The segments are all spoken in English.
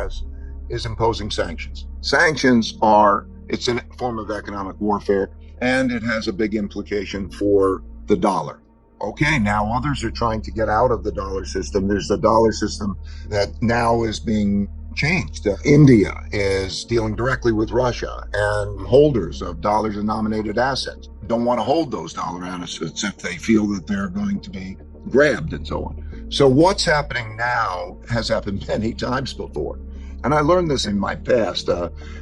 has is imposing sanctions. It's a form of economic warfare, and it has a big implication for the dollar. Okay, now others are trying to get out of the dollar system. There's the dollar system that now is being changed. India is dealing directly with Russia, and holders of dollar-denominated assets don't want to hold those dollar assets if they feel that they're going to be grabbed and so on. So what's happening now has happened many times before. And I learned this in my past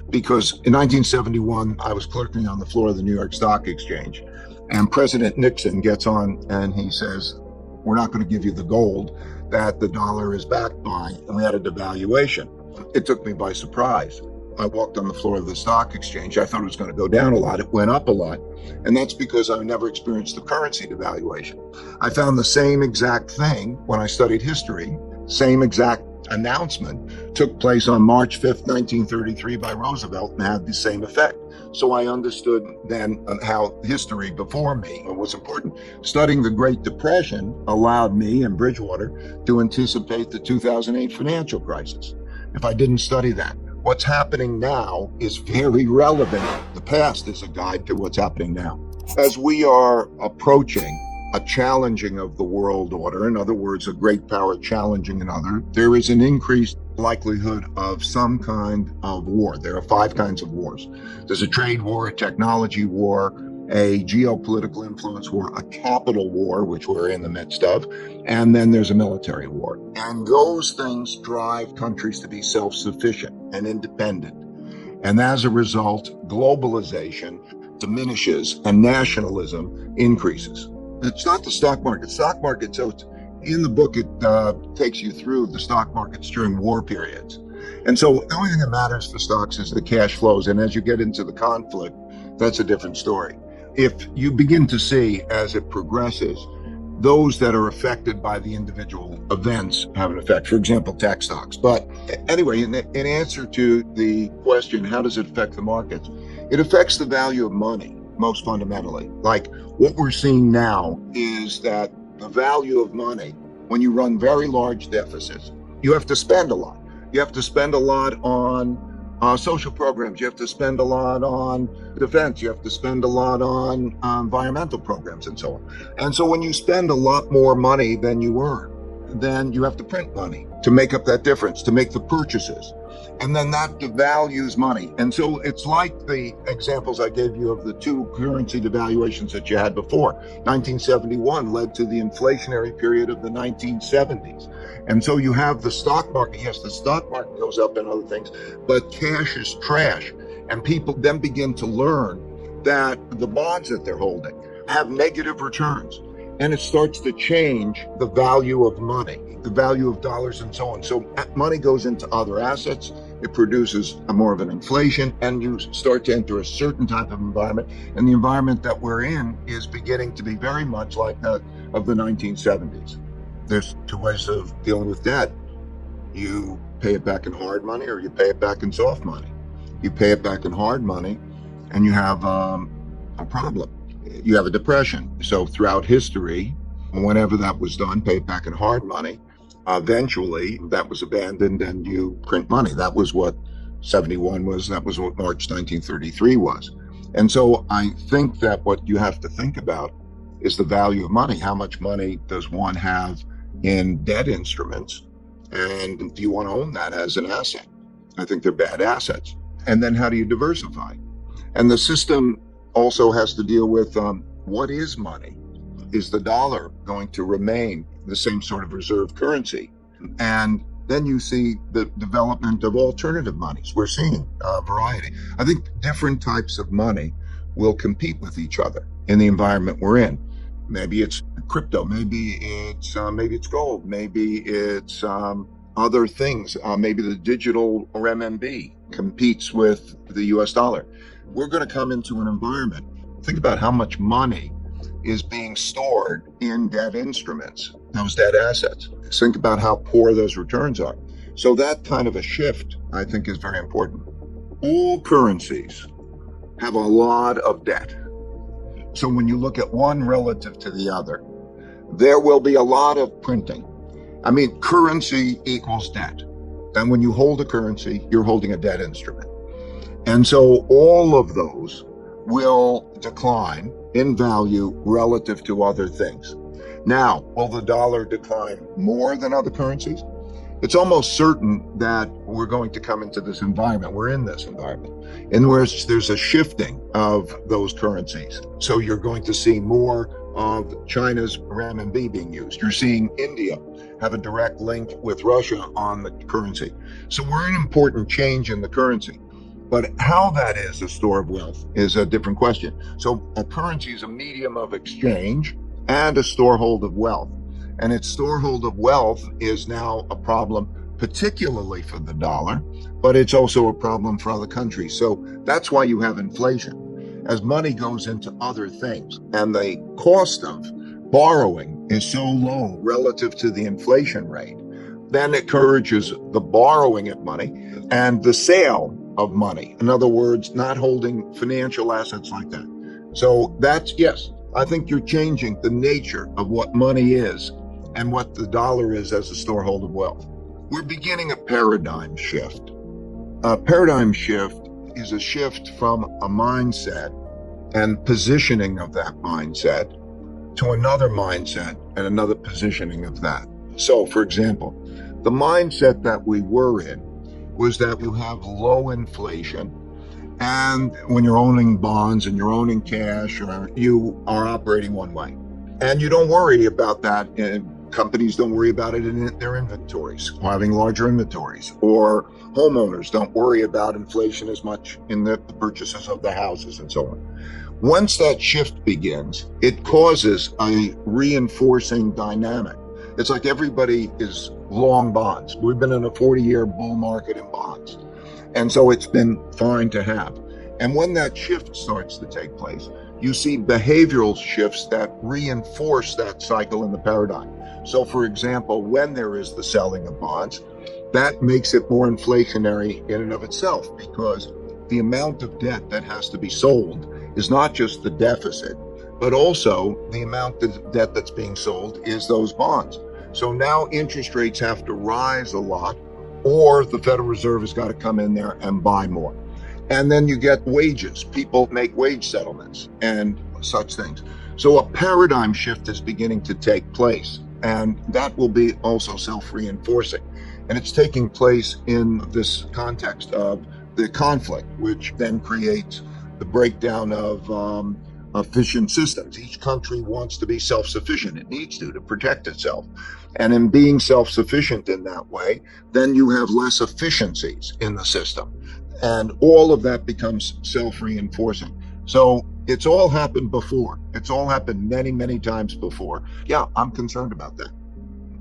because in 1971, I was clerking on the floor of the New York Stock Exchange. And President Nixon gets on and he says, we're not going to give you the gold that the dollar is backed by. And we had a devaluation. It took me by surprise. I walked on the floor of the stock exchange. I thought it was going to go down a lot. It went up a lot. And that's because I never experienced the currency devaluation. I found the same exact thing when I studied history. Same exact announcement took place on March 5th, 1933 by Roosevelt and had the same effect. So I understood then how history before me was important. Studying the Great Depression allowed me and Bridgewater to anticipate the 2008 financial crisis. If I didn't study that, what's happening now is very relevant. The past is a guide to what's happening now. As we are approaching a challenging of the world order, in other words, a great power challenging another, there is an increased likelihood of some kind of war. There are 5 kinds of wars. There's a trade war, a technology war, a geopolitical influence war, a capital war, which we're in the midst of, and then there's a military war. And those things drive countries to be self-sufficient and independent. And as a result, globalization diminishes and nationalism increases. It's not the stock market. Stock market, so in the book, it takes you through the stock markets during war periods. And so the only thing that matters for stocks is the cash flows. And as you get into the conflict, that's a different story. If you begin to see, as it progresses, those that are affected by the individual events have an effect. For example, tech stocks. But anyway, in answer to the question, how does it affect the markets? It affects the value of money, most fundamentally. Like what we're seeing now is that the value of money, when you run very large deficits, you have to spend a lot. You have to spend a lot on social programs. You have to spend a lot on defense. You have to spend a lot on environmental programs and so on. And so when you spend a lot more money than you earn, then you have to print money to make up that difference, to make the purchases. And then that devalues money. And so it's like the examples I gave you of the 2 currency devaluations that you had before. 1971 led to the inflationary period of the 1970s. And so you have the stock market. Yes, the stock market goes up and other things, but cash is trash. And people then begin to learn that the bonds that they're holding have negative returns. And it starts to change the value of money, the value of dollars and so on. So money goes into other assets. It produces more of an inflation, and you start to enter a certain type of environment. And the environment that we're in is beginning to be very much like that of the 1970s. There's 2 ways of dealing with debt. You pay it back in hard money or you pay it back in soft money. You pay it back in hard money and you have a problem. You have a depression. So throughout history, whenever that was done, pay it back in hard money. Eventually, that was abandoned and you print money. That was what 71 was. That was what March 1933 was. And so I think that what you have to think about is the value of money. How much money does one have in debt instruments? And do you want to own that as an asset? I think they're bad assets. And then how do you diversify? And the system also has to deal with what is money? Is the dollar going to remain the same sort of reserve currency? And then you see the development of alternative monies. We're seeing a variety. I think different types of money will compete with each other in the environment we're in. Maybe it's crypto, maybe it's gold, maybe it's other things. Maybe the digital RMB competes with the US dollar. We're going to come into an environment. Think about how much money is being stored in debt instruments, those debt assets. Think about how poor those returns are. So that kind of a shift, I think, is very important. All currencies have a lot of debt. So when you look at one relative to the other, there will be a lot of printing. I mean, currency equals debt. And when you hold a currency, you're holding a debt instrument. And so all of those will decline in value relative to other things. Now, will the dollar decline more than other currencies? It's almost certain that we're going to come into this environment. We're in this environment in which there's a shifting of those currencies. So you're going to see more of China's renminbi being used. You're seeing India have a direct link with Russia on the currency. So we're in an important change in the currency. But how that is a store of wealth is a different question. So a currency is a medium of exchange and a storehold of wealth. And its storehold of wealth is now a problem, particularly for the dollar, but it's also a problem for other countries. So that's why you have inflation. As money goes into other things and the cost of borrowing is so low relative to the inflation rate, then it encourages the borrowing of money and the sale of money. In other words, not holding financial assets like that. So that's, yes, I think you're changing the nature of what money is and what the dollar is as a storehold of wealth. We're beginning a paradigm shift. A paradigm shift is a shift from a mindset and positioning of that mindset to another mindset and another positioning of that. So, for example, the mindset that we were in was that you have low inflation, and when you're owning bonds and you're owning cash, or you are operating one way. And you don't worry about that. Companies don't worry about it in their inventories, having larger inventories, or homeowners don't worry about inflation as much in the purchases of the houses and so on. Once that shift begins, it causes a reinforcing dynamic. It's like everybody is long bonds. We've been in a 40-year bull market in bonds. And so it's been fine to have. And when that shift starts to take place, you see behavioral shifts that reinforce that cycle in the paradigm. So, for example, when there is the selling of bonds, that makes it more inflationary in and of itself, because the amount of debt that has to be sold is not just the deficit, but also the amount of debt that's being sold is those bonds. So now interest rates have to rise a lot, or the Federal Reserve has got to come in there and buy more. And then you get wages. People make wage settlements and such things. So a paradigm shift is beginning to take place, and that will be also self-reinforcing. And it's taking place in this context of the conflict, which then creates the breakdown of efficient systems. Each country wants to be self-sufficient. It needs to protect itself. And in being self-sufficient in that way, then you have less efficiencies in the system. And all of that becomes self-reinforcing. So it's all happened before. It's all happened many, many times before. Yeah, I'm concerned about that.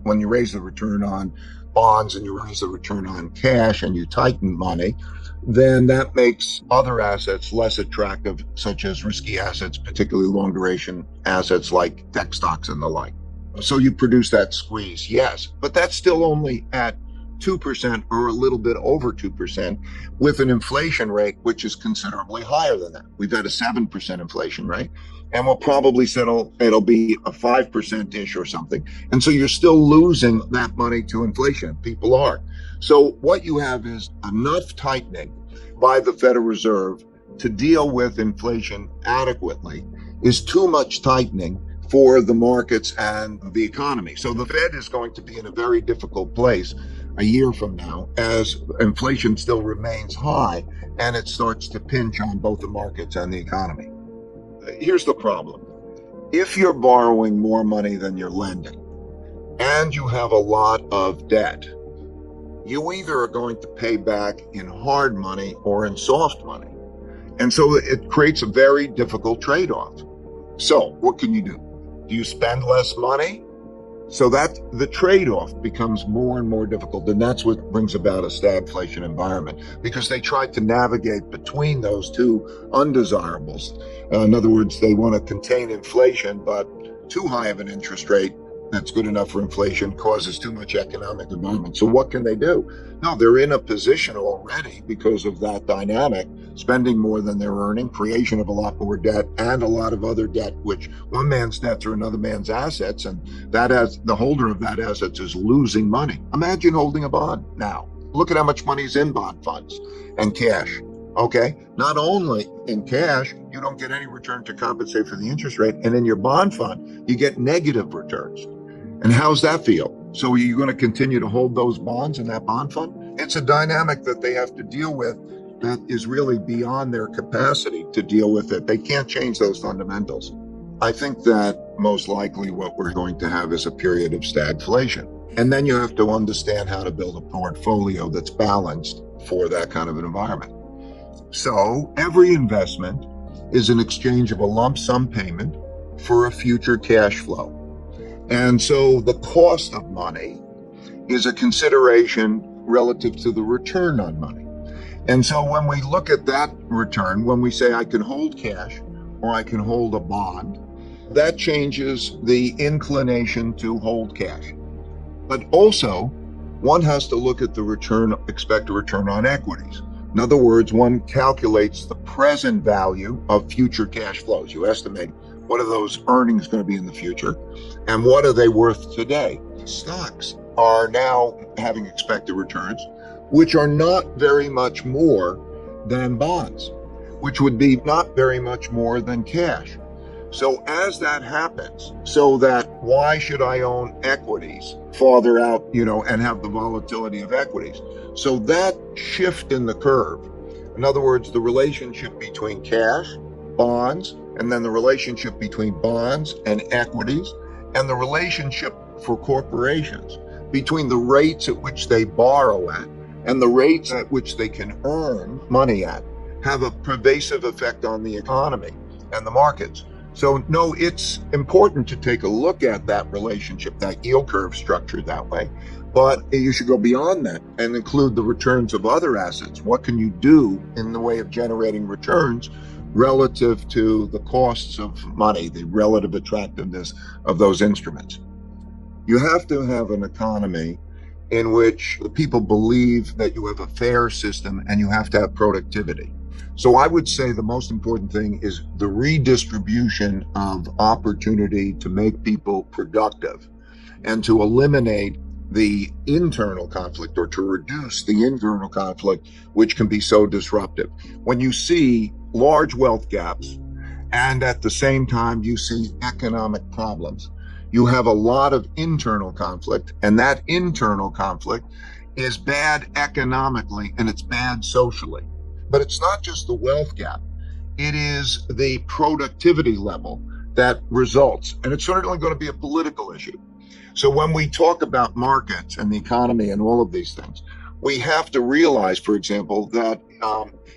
When you raise the return on bonds and you raise the return on cash and you tighten money, then that makes other assets less attractive, such as risky assets, particularly long duration assets like tech stocks and the like. So you produce that squeeze, yes, but that's still only at 2% or a little bit over 2%, with an inflation rate which is considerably higher than that. We've had a 7% inflation rate, and we'll probably settle, it'll be a 5%-ish or something. And so you're still losing that money to inflation. People are. So what you have is enough tightening by the Federal Reserve to deal with inflation adequately is too much tightening for the markets and the economy. So the Fed is going to be in a very difficult place a year from now as inflation still remains high and it starts to pinch on both the markets and the economy. Here's the problem. If you're borrowing more money than you're lending and you have a lot of debt, you either are going to pay back in hard money or in soft money. And so it creates a very difficult trade-off. So what can you do? Do you spend less money? So that the trade-off becomes more and more difficult. And that's what brings about a stagflation environment, because they try to navigate between those two undesirables. In other words, they want to contain inflation, but too high of an interest rate that's good enough for inflation causes too much economic development. So what can they do? No, they're in a position already because of that dynamic, spending more than they're earning, creation of a lot more debt, and a lot of other debt, which one man's debts are another man's assets, and that has the holder of that assets is losing money. Imagine holding a bond now. Look at how much money is in bond funds and cash. Okay, not only in cash, you don't get any return to compensate for the interest rate, and in your bond fund, you get negative returns. And how's that feel? So are you going to continue to hold those bonds in that bond fund? It's a dynamic that they have to deal with that is really beyond their capacity to deal with it. They can't change those fundamentals. I think that most likely what we're going to have is a period of stagflation. And then you have to understand how to build a portfolio that's balanced for that kind of an environment. So every investment is an exchange of a lump sum payment for a future cash flow. And so the cost of money is a consideration relative to the return on money. And so when we look at that return, when we say I can hold cash or I can hold a bond, that changes the inclination to hold cash. But also, one has to look at the expected return on equities. In other words, one calculates the present value of future cash flows. You estimate what are those earnings going to be in the future and what are they worth today. Stocks are now having expected returns, which are not very much more than bonds, which would be not very much more than cash. So as that happens, so that why should I own equities farther out, and have the volatility of equities? So that shift in the curve, in other words, the relationship between cash, bonds, and then the relationship between bonds and equities, and the relationship for corporations between the rates at which they borrow at and the rates at which they can earn money at, have a pervasive effect on the economy and the markets. So no, it's important to take a look at that relationship, that yield curve structured that way, but you should go beyond that and include the returns of other assets. What can you do in the way of generating returns relative to the costs of money, the relative attractiveness of those instruments? You have to have an economy in which the people believe that you have a fair system and you have to have productivity. So I would say the most important thing is the redistribution of opportunity to make people productive and to eliminate the internal conflict or to reduce the internal conflict, which can be so disruptive. When you see large wealth gaps and at the same time you see economic problems, you have a lot of internal conflict, and that internal conflict is bad economically and it's bad socially. But it's not just the wealth gap, it is the productivity level that results. And it's certainly going to be a political issue. So when we talk about markets and the economy and all of these things, we have to realize, for example, that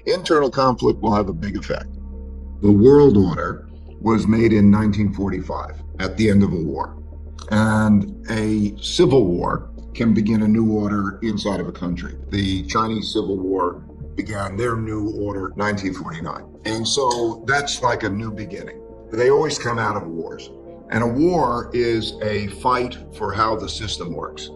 internal conflict will have a big effect. The world order was made in 1945 at the end of a war. And a civil war can begin a new order inside of a country. The Chinese Civil War began their new order 1949. And so that's like a new beginning. They always come out of wars. And a war is a fight for how the system works.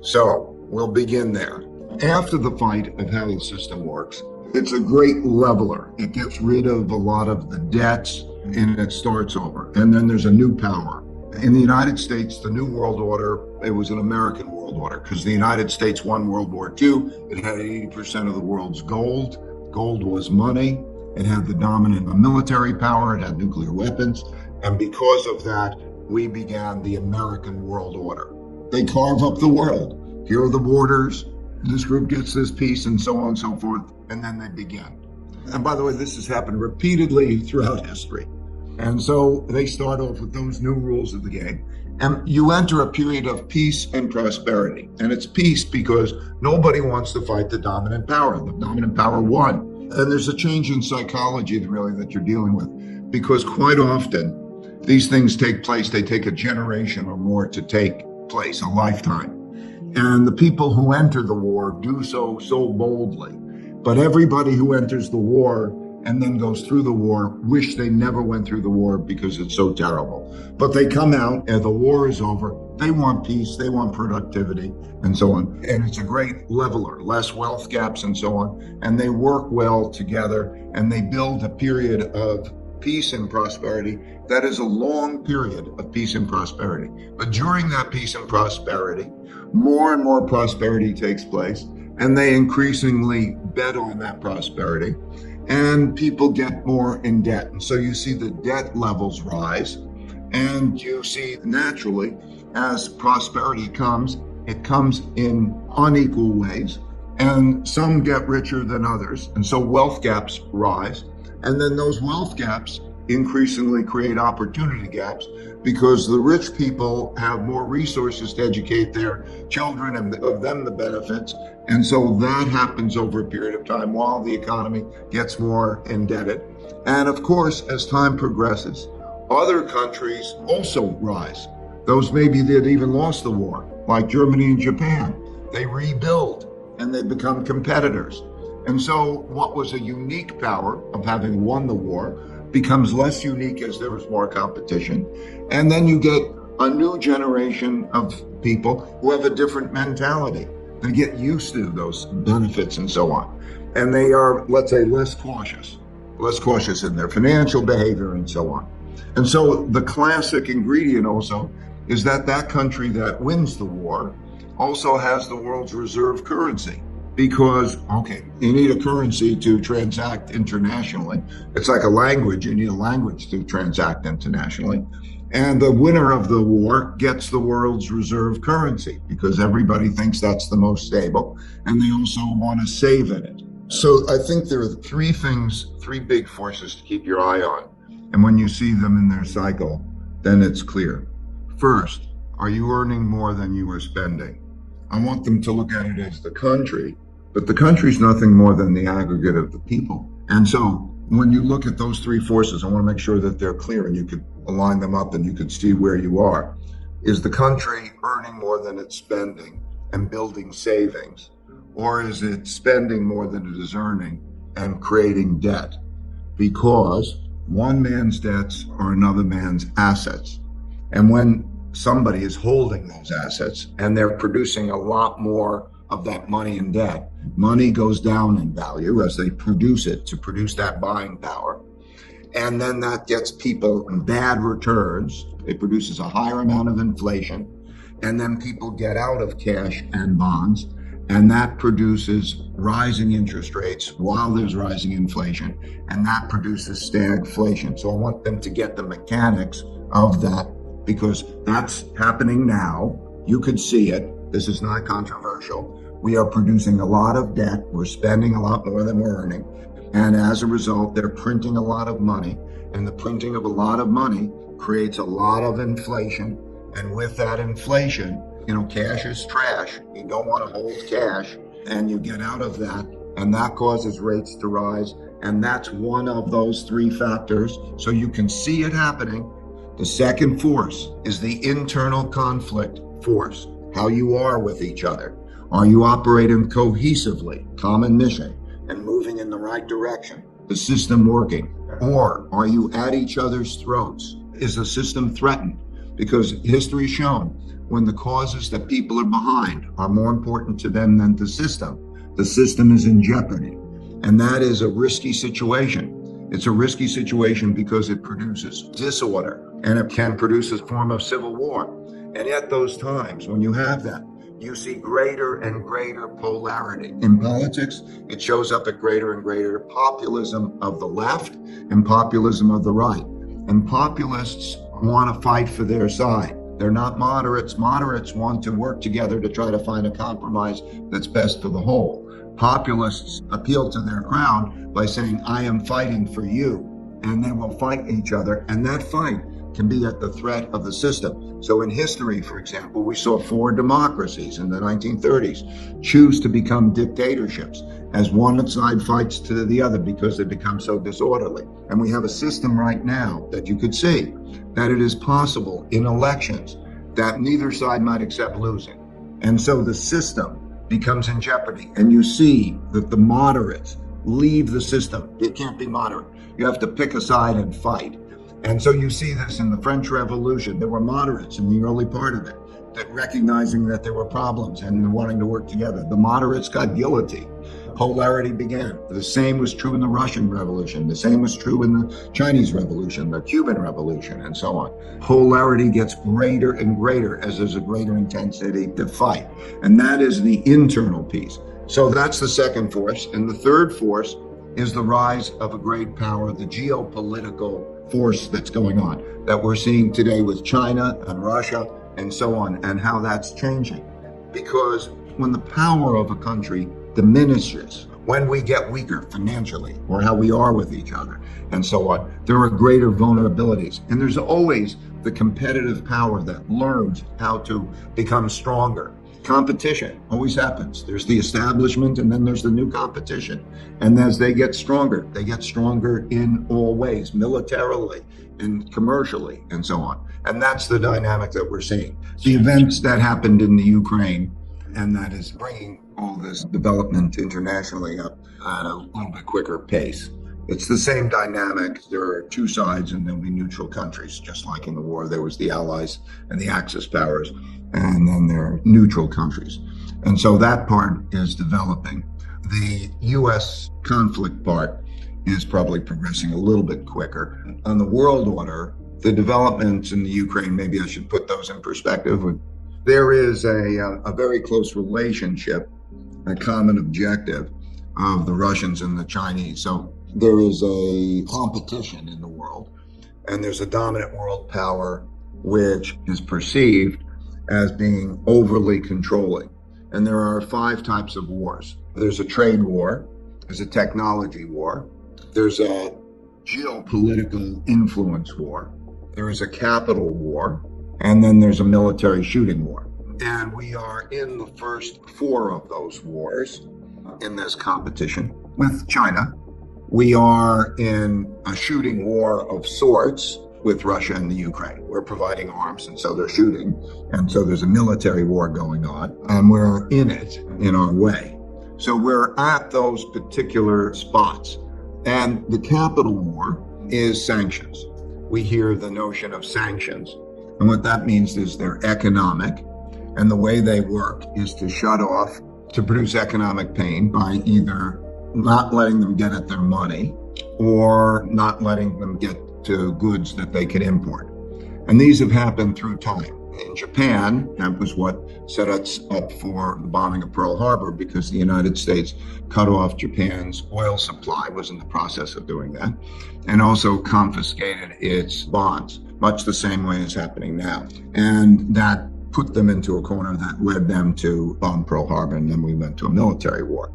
So we'll begin there. After the fight of how the system works, it's a great leveler. It gets rid of a lot of the debts and it starts over. And then there's a new power. In the United States, the New World Order, it was an American world order because the United States won World War II. It had 80% of the world's gold. Gold was money. It had the dominant military power. It had nuclear weapons. And because of that, we began the American world order. They carve up the world. Here are the borders. This group gets this piece and so on and so forth. And then they begin. And by the way, this has happened repeatedly throughout history. And so they start off with those new rules of the game. And you enter a period of peace and prosperity. And it's peace because nobody wants to fight the dominant power. The dominant power won. And there's a change in psychology really that you're dealing with. Because quite often, these things take place, they take a generation or more to take place, a lifetime. And the people who enter the war do so boldly. But everybody who enters the war and then goes through the war wish they never went through the war because it's so terrible. But they come out and the war is over. They want peace, they want productivity, and so on. And it's a great leveler, less wealth gaps and so on. And they work well together and they build a period of peace and prosperity. That is a long period of peace and prosperity. But during that peace and prosperity, more and more prosperity takes place. and they increasingly bet on that prosperity, and people get more in debt. And so you see the debt levels rise, and you see naturally as prosperity comes, it comes in unequal ways, and some get richer than others. And so wealth gaps rise. And then those wealth gaps increasingly create opportunity gaps because the rich people have more resources to educate their children and of them the benefits. And so that happens over a period of time while the economy gets more indebted. And of course, as time progresses, other countries also rise. Those maybe that even lost the war, like Germany and Japan, they rebuild and they become competitors. And so what was a unique power of having won the war becomes less unique as there was more competition. And then you get a new generation of people who have a different mentality. They get used to those benefits and so on. And they are, let's say, less cautious in their financial behavior and so on. And so the classic ingredient also is that that country that wins the war also has the world's reserve currency. Because, okay, you need a currency to transact internationally. It's like a language. You need a language to transact internationally. And the winner of the war gets the world's reserve currency because everybody thinks that's the most stable. And they also want to save in it. So I think there are three big forces to keep your eye on. And when you see them in their cycle, then it's clear. First, are you earning more than you are spending? I want them to look at it as the country, but the country is nothing more than the aggregate of the people. And so when you look at those three forces, I want to make sure that they're clear and you could align them up and you could see where you are. Is the country earning more than it's spending and building savings? Or is it spending more than it is earning and creating debt? Because one man's debts are another man's assets. And when somebody is holding those assets and they're producing a lot more of that money in debt, money goes down in value as they produce it to produce that buying power. And then that gets people bad returns. It produces a higher amount of inflation. And then people get out of cash and bonds. And that produces rising interest rates while there's rising inflation. And that produces stagflation. So I want them to get the mechanics of that because that's happening now. You could see it. This is not controversial. We are producing a lot of debt. We're spending a lot more than we're earning. And as a result, they're printing a lot of money. And the printing of a lot of money creates a lot of inflation. And with that inflation, cash is trash. You don't want to hold cash. And you get out of that. And that causes rates to rise. And that's one of those three factors. So you can see it happening. The second force is the internal conflict force, how you are with each other. Are you operating cohesively, common mission, and moving in the right direction? The system working? Or are you at each other's throats? Is the system threatened? Because history has shown when the causes that people are behind are more important to them than the system is in jeopardy. And that is a risky situation. It's a risky situation because it produces disorder and it can produce a form of civil war. And at those times, when you have that, you see greater and greater polarity. In politics, it shows up at greater and greater populism of the left and populism of the right. And populists want to fight for their side. They're not moderates. Moderates want to work together to try to find a compromise that's best for the whole. Populists appeal to their crowd by saying, I am fighting for you. And they will fight each other. And that fight can be at the threat of the system. So in history, for example, we saw 4 democracies in the 1930s choose to become dictatorships as one side fights to the other because they become so disorderly. And we have a system right now that you could see that it is possible in elections that neither side might accept losing. And so the system becomes in jeopardy. And you see that the moderates leave the system. It can't be moderate. You have to pick a side and fight. And so you see this in the French Revolution. There were moderates in the early part of it that recognizing that there were problems and wanting to work together. The moderates got guillotined. Polarity began. The same was true in the Russian Revolution. The same was true in the Chinese Revolution, the Cuban Revolution, and so on. Polarity gets greater and greater as there's a greater intensity to fight. And that is the internal piece. So that's the second force. And the third force is the rise of a great power, the geopolitical force that's going on, that we're seeing today with China and Russia and so on, and how that's changing. Because when the power of a country diminishes, when we get weaker financially, or how we are with each other, and so on, there are greater vulnerabilities. And there's always the competitive power that learns how to become stronger. Competition always happens. There's the establishment, and then there's the new competition. And as they get stronger in all ways, militarily and commercially, and so on. And that's the dynamic that we're seeing. The events that happened in the Ukraine, and that is bringing all this development internationally up at a little bit quicker pace. It's the same dynamic. There are two sides, and there'll be neutral countries. Just like in the war, there was the Allies and the Axis powers, and then there are neutral countries. And so that part is developing. The U.S. conflict part is probably progressing a little bit quicker. On the world order, the developments in the Ukraine, maybe I should put those in perspective. There is a very close relationship, a common objective of the Russians and the Chinese. So there is a competition in the world, and there's a dominant world power which is perceived as being overly controlling. And there are 5 types of wars. There's a trade war, there's a technology war, there's a geopolitical influence war, there is a capital war, and then there's a military shooting war. And we are in the first 4 of those wars in this competition with China. We are in a shooting war of sorts with Russia and the Ukraine. We're providing arms, and so they're shooting. And so there's a military war going on, and we're in it in our way. So we're at those particular spots. And the capital war is sanctions. We hear the notion of sanctions. And what that means is they're economic. And the way they work is to shut off, to produce economic pain by either not letting them get at their money or not letting them get to goods that they can import. And these have happened through time. In Japan, that was what set us up for the bombing of Pearl Harbor, because the United States cut off Japan's oil supply, was in the process of doing that, and also confiscated its bonds, much the same way as happening now. And that put them into a corner that led them to bomb Pearl Harbor, and then we went to a military war.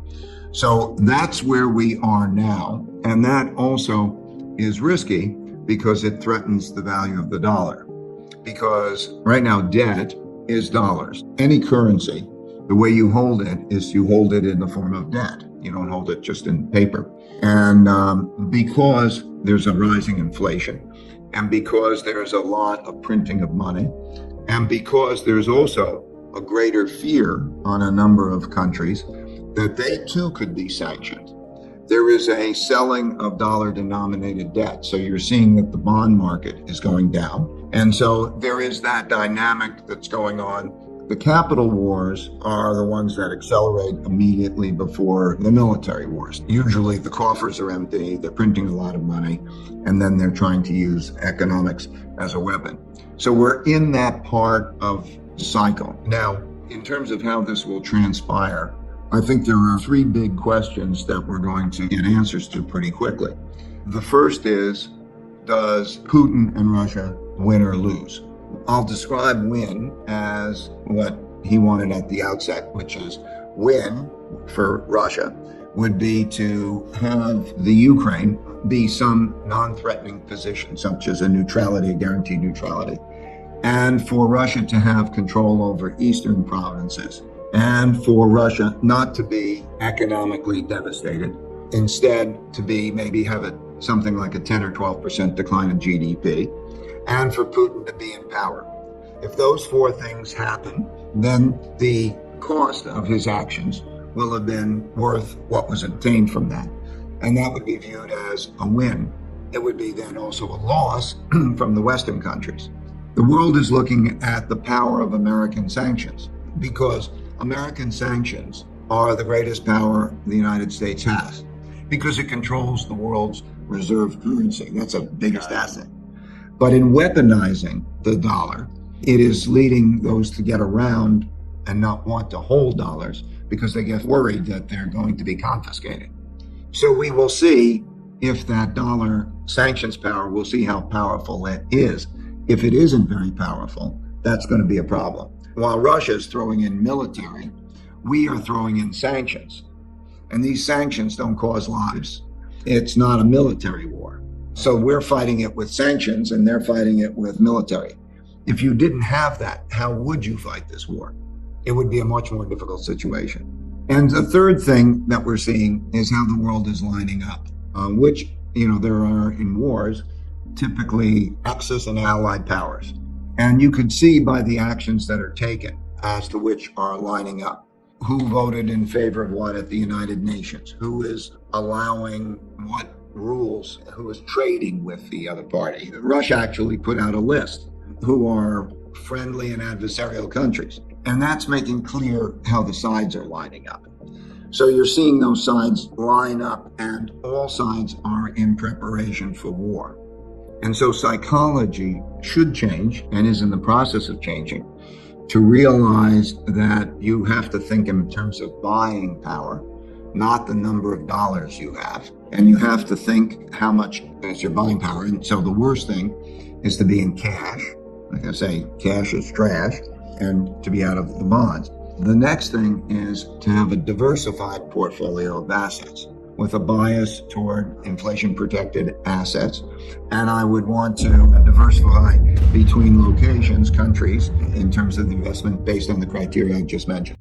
So that's where we are now. And that also is risky because it threatens the value of the dollar. Because right now, debt is dollars. Any currency, the way you hold it is you hold it in the form of debt. You don't hold it just in paper. And because there's a rising inflation, and because there's a lot of printing of money, and because there's also a greater fear on a number of countries that they too could be sanctioned, there is a selling of dollar-denominated debt. So you're seeing that the bond market is going down. And so there is that dynamic that's going on. The capital wars are the ones that accelerate immediately before the military wars. Usually the coffers are empty, they're printing a lot of money, and then they're trying to use economics as a weapon. So we're in that part of the cycle. Now, in terms of how this will transpire, I think there are 3 big questions that we're going to get answers to pretty quickly. The first is, does Putin and Russia win or lose? I'll describe win as what he wanted at the outset, which is win for Russia would be to have the Ukraine be some non-threatening position, such as a neutrality, a guaranteed neutrality, and for Russia to have control over eastern provinces, and for Russia not to be economically devastated, instead to be maybe have something like a 10 or 12% decline in GDP, and for Putin to be in power. If those 4 things happen, then the cost of his actions will have been worth what was obtained from that. And that would be viewed as a win. It would be then also a loss from the Western countries. The world is looking at the power of American sanctions, because American sanctions are the greatest power the United States has, because it controls the world's reserve currency. That's the biggest asset. But in weaponizing the dollar, it is leading those to get around and not want to hold dollars because they get worried that they're going to be confiscated. So we will see if that dollar sanctions power, we'll see how powerful it is. If it isn't very powerful, that's going to be a problem. While Russia is throwing in military, we are throwing in sanctions. And these sanctions don't cause lives. It's not a military war. So we're fighting it with sanctions and they're fighting it with military. If you didn't have that, how would you fight this war? It would be a much more difficult situation. And the third thing that we're seeing is how the world is lining up, which, there are in wars, typically Axis and allied powers. And you could see by the actions that are taken as to which are lining up. Who voted in favor of what at the United Nations? Who is allowing what rules? Who is trading with the other party? Russia actually put out a list who are friendly and adversarial countries. And that's making clear how the sides are lining up. So you're seeing those sides line up, and all sides are in preparation for war. And so psychology should change, and is in the process of changing, to realize that you have to think in terms of buying power, not the number of dollars you have. And you have to think how much is your buying power. And so the worst thing is to be in cash. Like I say, cash is trash, and to be out of the bonds. The next thing is to have a diversified portfolio of assets with a bias toward inflation-protected assets. And I would want to diversify between locations, countries, in terms of the investment based on the criteria I just mentioned.